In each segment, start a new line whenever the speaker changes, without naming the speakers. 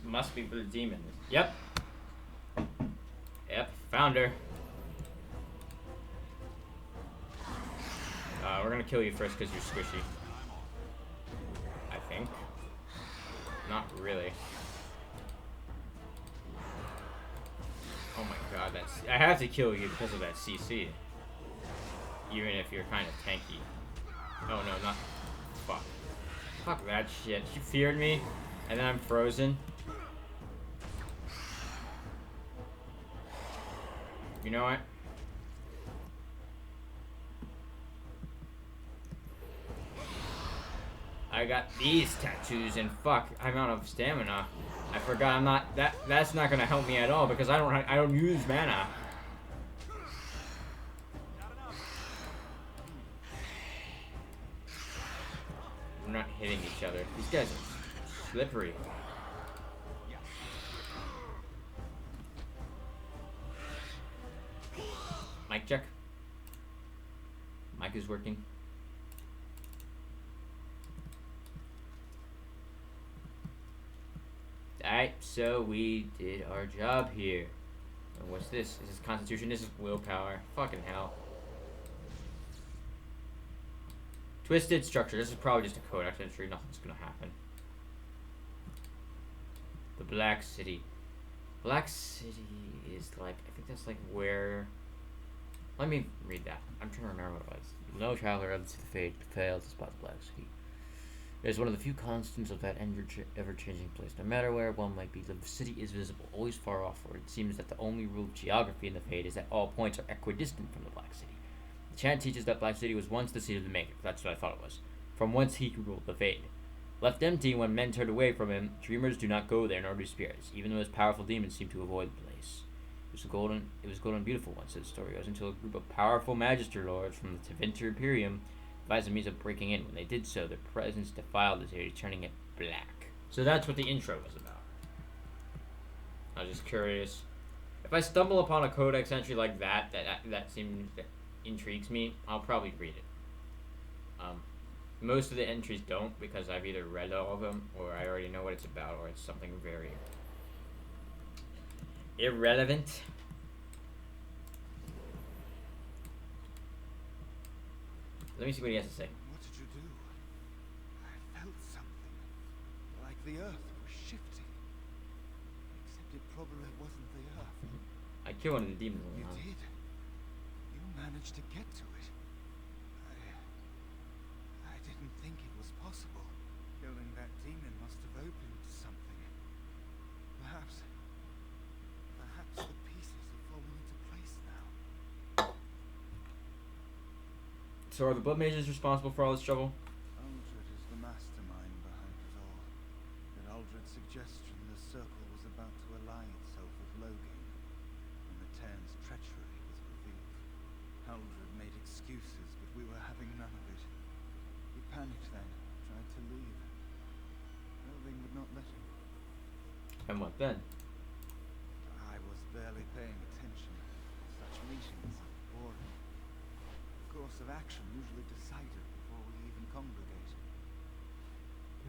must be the demon. Yep. Yep, found her. We're gonna kill you first because you're squishy. I think. Not really. Oh my god, I have to kill you because of that CC. Even if you're kind of tanky. Oh no, not... Fuck. Fuck that shit. She feared me, and then I'm frozen. You know what? I got these tattoos, and fuck, I'm out of stamina. I forgot I'm not... That's not gonna help me at all, because I don't use mana. We're not hitting each other. These guys are slippery. Mic check. Mic is working. Alright, so we did our job here. And what's this? This is Constitution, this is Willpower. Fucking hell. Twisted Structure, this is probably just a codex entry, nothing's gonna happen. The Black City. Black City is like, I think that's like where... Let me read that. I'm trying to remember what it was. No traveler of the fate fails to spot the Black City. It is one of the few constants of that ever-changing place. No matter where one might be, the city is visible, always far off, for it seems that the only rule of geography in the Fade is that all points are equidistant from the Black City. The chant teaches that Black City was once the seat of the Maker. That's what I thought it was. From whence he ruled the Fade. Left empty when men turned away from him, dreamers do not go there, nor do spirits. Even the most powerful demons seem to avoid the place. It was golden and beautiful once, said the story goes, until a group of powerful Magister Lords from the Tevinter Imperium advised the means of breaking in. When they did so, their presence defiled the city, turning it black. So that's what the intro was about. I was just curious. If I stumble upon a codex entry like that intrigues me, I'll probably read it. Most of the entries don't, because I've either read all of them, or I already know what it's about, or it's something very irrelevant. Let me see what he has to say.
What did you do? I felt something. Like the earth was shifting. Except it probably wasn't the earth.
I killed one of the demons.
You did. You managed to get to it. I didn't think it was possible. Killing that demon must have opened something. Perhaps the pieces are falling into place now.
So are the Blood Mages responsible for all this trouble?
Uldred is the mastermind behind it all. At Uldred's suggestion, the Circle was about to ally itself with Loghain, when the Terns' treachery was revealed. Uldred made excuses, but we were having none of it. He panicked then, tried to leave. Elving would not let him.
And what then?
I was barely paying attention. Such meetings are boring. The course of action usually decided before we even congregate.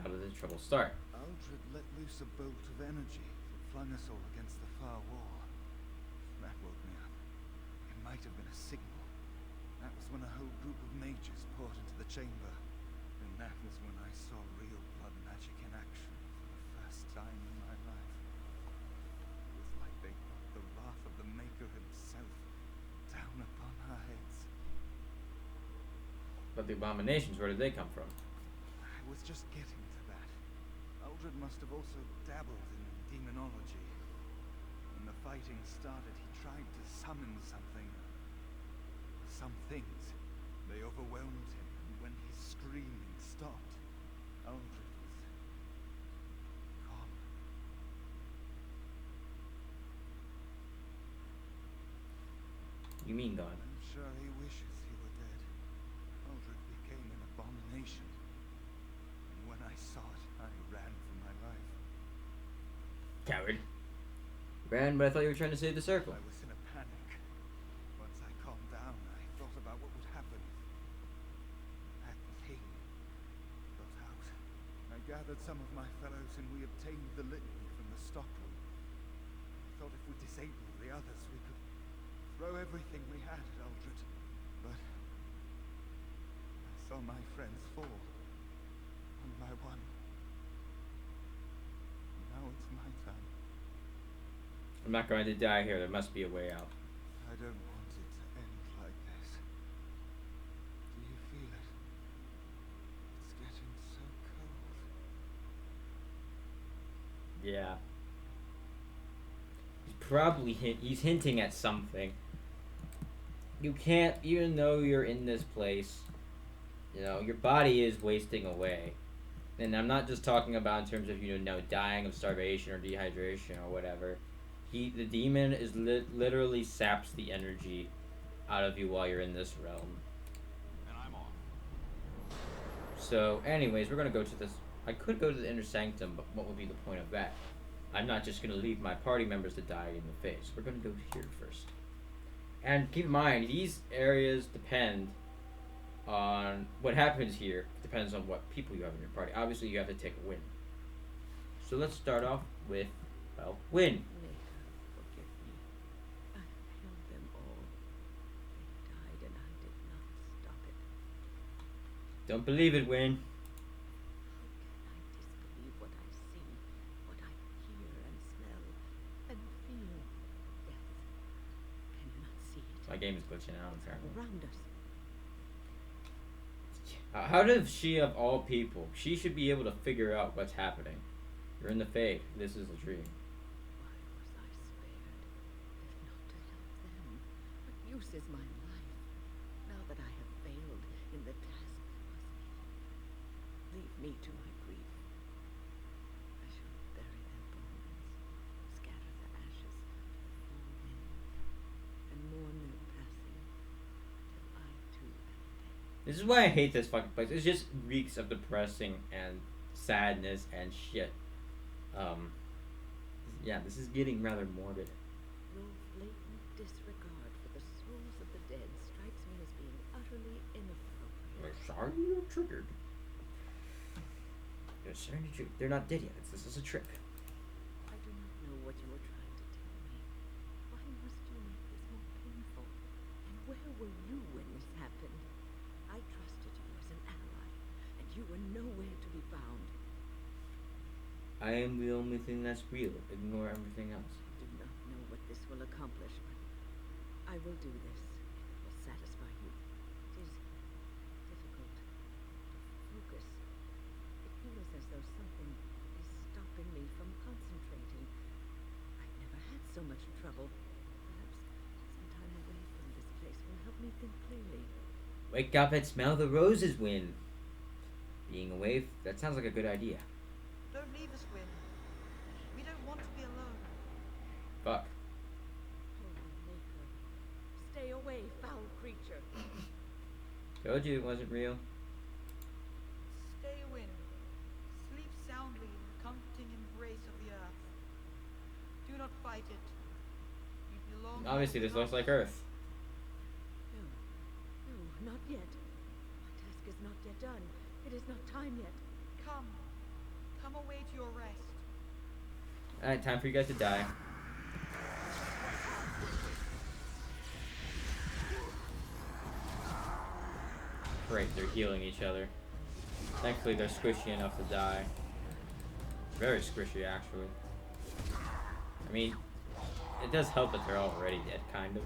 How did the trouble start?
Uldred let loose a bolt of energy that flung us all against the far wall. That woke me up. It might have been a signal. That was when a whole group of mages poured into the chamber. And that was when I saw real blood magic in action for the first time in my life. It was like they brought the wrath of the Maker himself down upon our heads.
But the abominations, where did they come from?
I was just getting to that. Uldred must have also dabbled in demonology. When the fighting started, he tried to summon something. Some things. They overwhelmed him, and when his screaming stopped, Uldred was gone.
You mean God?
I'm sure he wishes he were dead. Uldred became an abomination. And when I saw it, I ran for my life.
Coward. Ran, but I thought you were trying to save the Circle.
I was in a panic. Once I calmed down, I thought about what would happen. That thing got out. I gathered some of my fellows and we obtained the litany. throw everything we had at Uldred, but I saw my friends fall, one by one. Now it's my turn.
I'm not going to die here. There must be a way out.
I don't want it to end like this. Do you feel it? It's getting so cold.
Yeah. He's hinting at something. You can't, even though you're in this place, you know, your body is wasting away. And I'm not just talking about in terms of, you know, dying of starvation or dehydration or whatever. The demon is literally saps the energy out of you while you're in this realm.
And I'm on.
So, anyways, we're gonna go to this. I could go to the inner sanctum, but what would be the point of that? I'm not just gonna leave my party members to die in the face. We're gonna go here first. And keep in mind, these areas depend on what happens here. Depends on what people you have in your party. Obviously, you have to take a win. So let's start off with, well, win.
Maker, forgive me. I held them all. They died and I did not stop it.
Don't believe it, Win.
How can I disbelieve what I see, what I hear and smell and feel? Death. Can you not see it?
My game is glitching out, apparently.
Around us.
How does she, of all people, she should be able to figure out what's happening? You're in the Fade. This is a dream.
Why was I spared? If not to help them, what use is my life? Now that I have failed in the task that was given, leave me to my grief. I shall bury their bones, scatter the ashes to the full wind, and mourn their passing till I too am dead.
This is why I hate this fucking place. It just reeks of depressing and sadness and shit. Yeah, this is getting rather morbid.
Your blatant disregard for the souls of the dead strikes me as being utterly inappropriate.
I'm sorry you're triggered. You're sorry to trigger. They're not dead yet. This is a trick.
I do not know what you were trying to tell me. Why must you make this more painful? And where were you when this happened? I trusted you as an ally, and you were nowhere to be found.
I am the only thing that's real. Ignore everything else.
I do not know what this will accomplish, but I will do this. It will satisfy you. It is difficult to focus. It feels as though something is stopping me from concentrating. I've never had so much trouble. Perhaps some time away from this place will help me think clearly.
Wake up and smell the roses, Win. Being away, that sounds like a good idea.
Don't leave us, Win. We don't want to be alone.
Fuck.
Holy Maker, stay away, foul creature.
Told you it wasn't real.
Stay, Win. Sleep soundly in the comforting embrace of the earth. Do not fight it. You belong.
Obviously, this looks like Earth.
No, no, not yet. My task is not yet done. It is not time yet.
Come. Come away to your rest.
Alright, time for you guys to die. Great, they're healing each other. Thankfully, they're squishy enough to die. Very squishy, actually. I mean, it does help that they're already dead, kind of.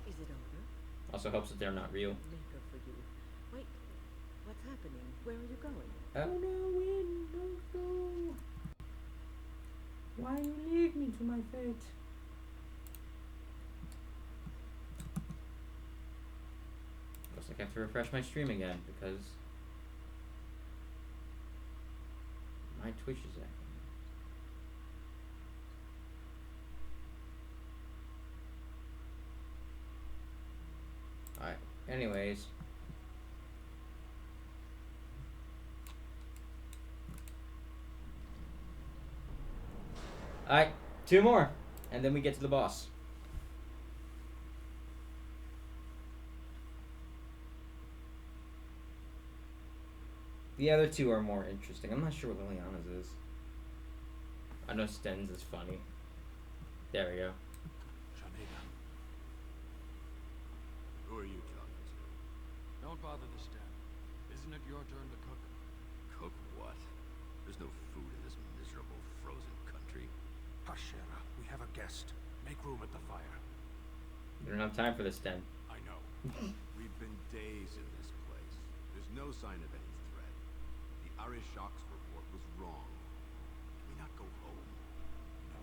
Is it over?
Also helps that they're not real.
Maker for you. Wait, what's happening? Where are you going?
Oh no, Win, don't go. Why you leave me to my fate? Looks like I have to refresh my stream again because my Twitch is acting. Alright, anyways. Alright, 2 more, and then we get to the boss. The other 2 are more interesting. I'm not sure what Liliana's is. I know Sten's is funny. There we go.
Shanegan. Who are you talking to?
Don't bother the stand. Isn't it your turn to cook?
Cook what? There's no food in this miserable frozen country.
Hush, Shera. We have a guest. Make room at the fire.
We don't have time for this, Den.
I know.
We've been days in this place. There's no sign of any threat. The Arishok's report was wrong. Can we not go home?
No.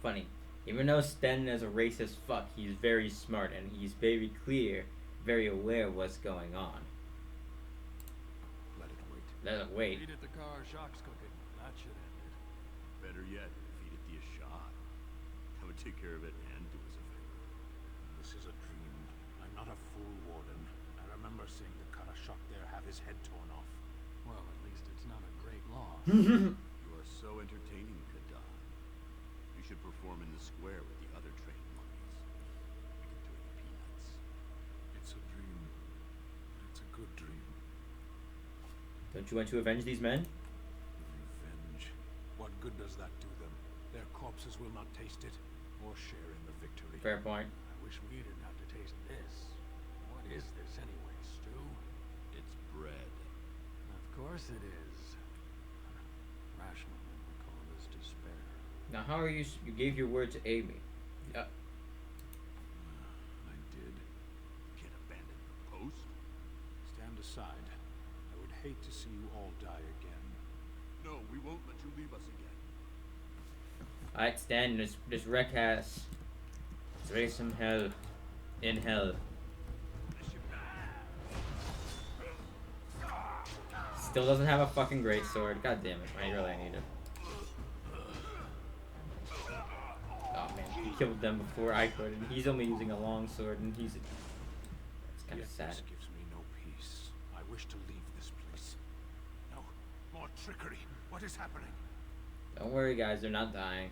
Funny. Even though Sten is a racist fuck, he's very smart and he's very clear, very aware of what's going on.
Let it wait.
Let it wait.
Feed it the car Jacques cooking. That should end it.
Better yet, feed it the Ashad. That would take care of it and do us a favor.
This is a dream. I'm not a fool, Warden. I remember seeing the Karashok there have his head torn off. Well, at least it's not a great loss.
You are so entertaining, Kadan. You should perform in the square with the other trained monkeys. We can do you peanuts.
It's a dream. It's a good dream.
Don't you want to avenge these men?
Revenge. What good does that do them? Their corpses will not taste it or share in the victory.
Fair point.
I wish we didn't have to taste this. What is this anyway, stew?
It's bread.
Of course it is. Rational men would call this despair.
Now, how are you? You gave your word to Amy.
I did. Can't abandon your post.
Stand aside. I would hate to see you all die again.
No, we won't let you leave us again.
Alright, Stan, this wreck has. Let's raise some hell. In hell. Still doesn't have a fucking great sword. God damn it. I really need it. Oh man, he killed them before I could, and he's only using a long sword, and he's. It's kind of
Yet
sad.
This gives me no peace. I wish to leave this place. No, more trickery. What is happening?
Don't worry, guys, they're not dying.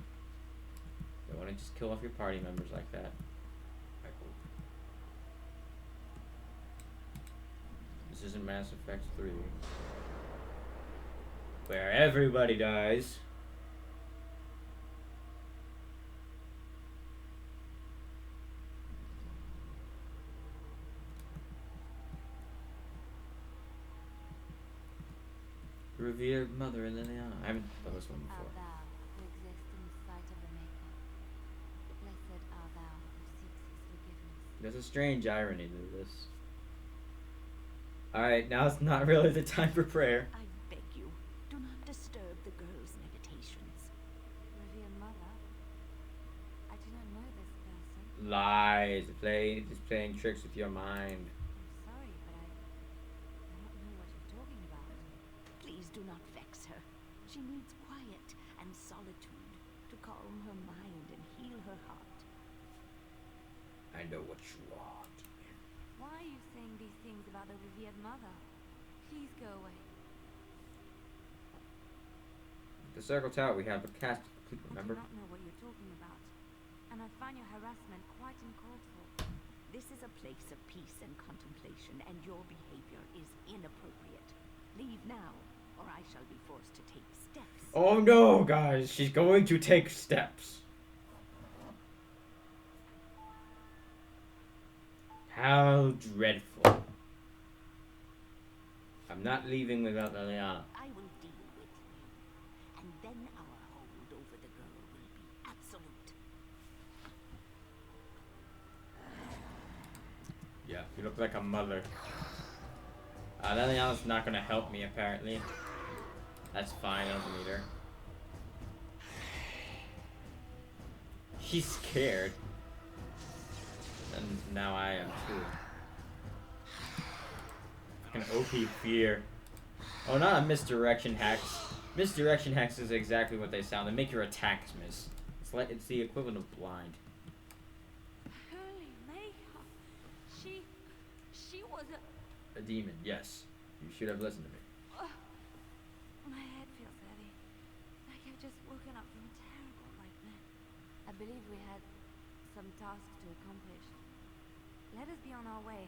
They want to just kill off your party members like that. I hope. This isn't Mass Effect 3. Where everybody dies. Revered Mother and Liliana. I haven't done this one before.
Art thou who exist in the sight of the Maker. Blessed art thou who seeks his forgiveness.
There's a strange irony to this. Alright, now it's not really the time for prayer.
I beg you, do not disturb the girl's meditations.
Revered Mother, I do not know this person.
Lies. It's playing tricks with your mind.
I'm sorry, but I don't know what you're talking about.
Please do not vex her. She needs quiet and solitude to calm her mind and heal her heart.
I know what you want.
Why are you saying these things about the revered Mother? Please go away.
The Circle Tower, we have a cast complete, remember?
I do not know what you're talking about, and I find your harassment quite uncalled for.
This is a place of peace and contemplation, and your behavior is inappropriate. Leave now, or I shall be forced to take steps.
Oh no, guys, she's going to take steps. How dreadful. I'm not leaving without Liliana.
I will deal with you, and then our hold over the girl will be absolute.
Yeah, you look like a mother. Liliana's not gonna help me, apparently. That's fine, I don't need her. She's scared. And now I am too. Fucking OP fear. Oh, not a misdirection hex. Misdirection hex is exactly what they sound. They make your attacks miss. It's the equivalent of blind.
Holy Maker, she was a...
A demon, yes. You should have listened to me.
My head feels heavy, like I've just woken up from a terrible nightmare. I believe we had some tasks to accomplish. Let us be on our way.